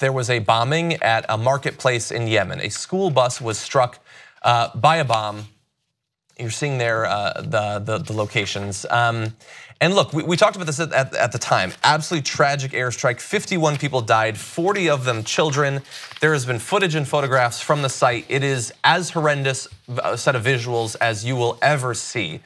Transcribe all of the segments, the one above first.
there was a bombing at a marketplace in Yemen. A school bus was struck by a bomb. You're seeing there the locations. And look, we talked about this at the time. Absolutely tragic airstrike. 51 people died, 40 of them children. There has been footage and photographs from the site. It is as horrendous a set of visuals as you will ever see.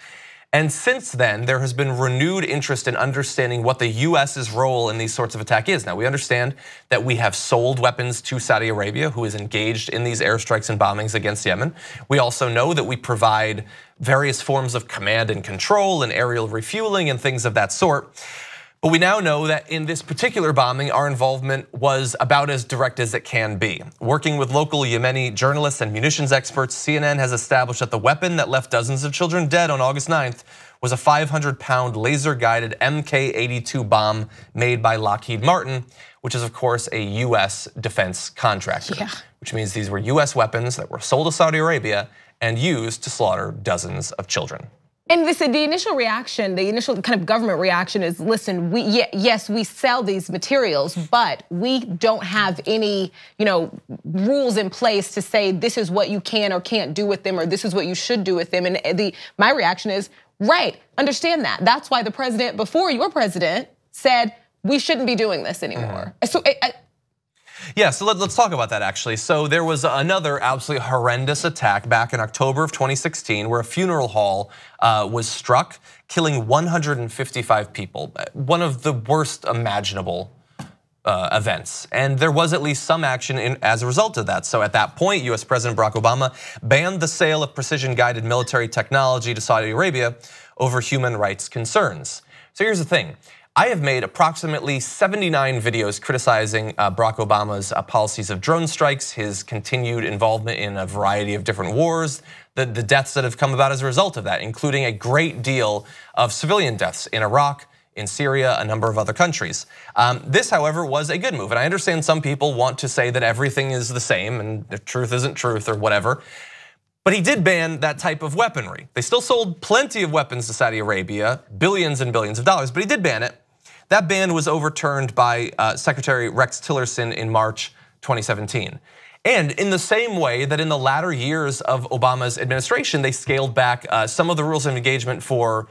And since then, there has been renewed interest in understanding what the US's role in these sorts of attack is. Now, we understand that we have sold weapons to Saudi Arabia, who is engaged in these airstrikes and bombings against Yemen. We also know that we provide various forms of command and control and aerial refueling and things of that sort. But we now know that in this particular bombing, our involvement was about as direct as it can be. Working with local Yemeni journalists and munitions experts, CNN has established that the weapon that left dozens of children dead on August 9th was a 500-pound laser-guided Mk-82 bomb made by Lockheed Martin, which is of course a US defense contractor. Which means these were US weapons that were sold to Saudi Arabia and used to slaughter dozens of children. And listen, the initial reaction, the initial kind of government reaction is, listen, yes, we sell these materials, but we don't have any, rules in place to say this is what you can or can't do with them, or this is what you should do with them. And my reaction is, right, understand that. That's why the president, before your president, said we shouldn't be doing this anymore. So yeah, so let's talk about that actually. So there was another absolutely horrendous attack back in October of 2016 where a funeral hall was struck, killing 155 people. One of the worst imaginable events. And there was at least some action as a result of that. So at that point, US President Barack Obama banned the sale of precision-guided military technology to Saudi Arabia over human rights concerns. So here's the thing. I have made approximately 79 videos criticizing Barack Obama's policies of drone strikes, his continued involvement in a variety of different wars, the deaths that have come about as a result of that, including a great deal of civilian deaths in Iraq, in Syria, a number of other countries. This, however, was a good move. And I understand some people want to say that everything is the same and the truth isn't truth or whatever. But he did ban that type of weaponry. They still sold plenty of weapons to Saudi Arabia, billions and billions of dollars, but he did ban it. That ban was overturned by Secretary Rex Tillerson in March 2017. And in the same way that in the latter years of Obama's administration, they scaled back some of the rules of engagement for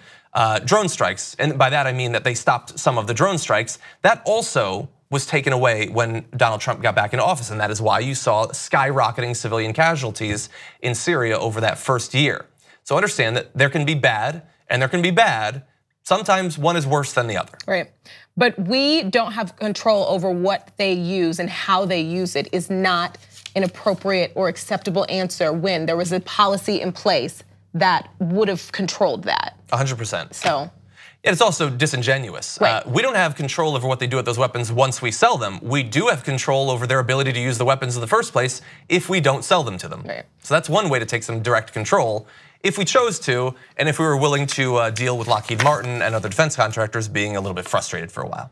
drone strikes. And by that I mean that they stopped some of the drone strikes. That also was taken away when Donald Trump got back into office. And that is why you saw skyrocketing civilian casualties in Syria over that first year. So understand that there can be bad and there can be bad. Sometimes one is worse than the other. Right, but we don't have control over what they use and how they use it is not an appropriate or acceptable answer when there was a policy in place that would have controlled that. 100%. So. And it's also disingenuous. Right. We don't have control over what they do with those weapons once we sell them. We do have control over their ability to use the weapons in the first place if we don't sell them to them. Right. So that's one way to take some direct control if we chose to, and if we were willing to deal with Lockheed Martin and other defense contractors being a little bit frustrated for a while.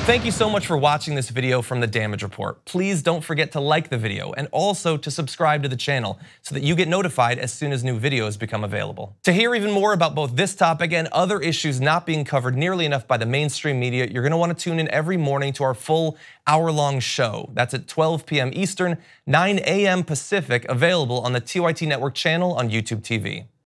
Thank you so much for watching this video from The Damage Report. Please don't forget to like the video and also to subscribe to the channel so that you get notified as soon as new videos become available. To hear even more about both this topic and other issues not being covered nearly enough by the mainstream media, you're gonna wanna tune in every morning to our full hour-long show. That's at 12 p.m. Eastern, 9 a.m. Pacific, available on the TYT Network channel on YouTube TV.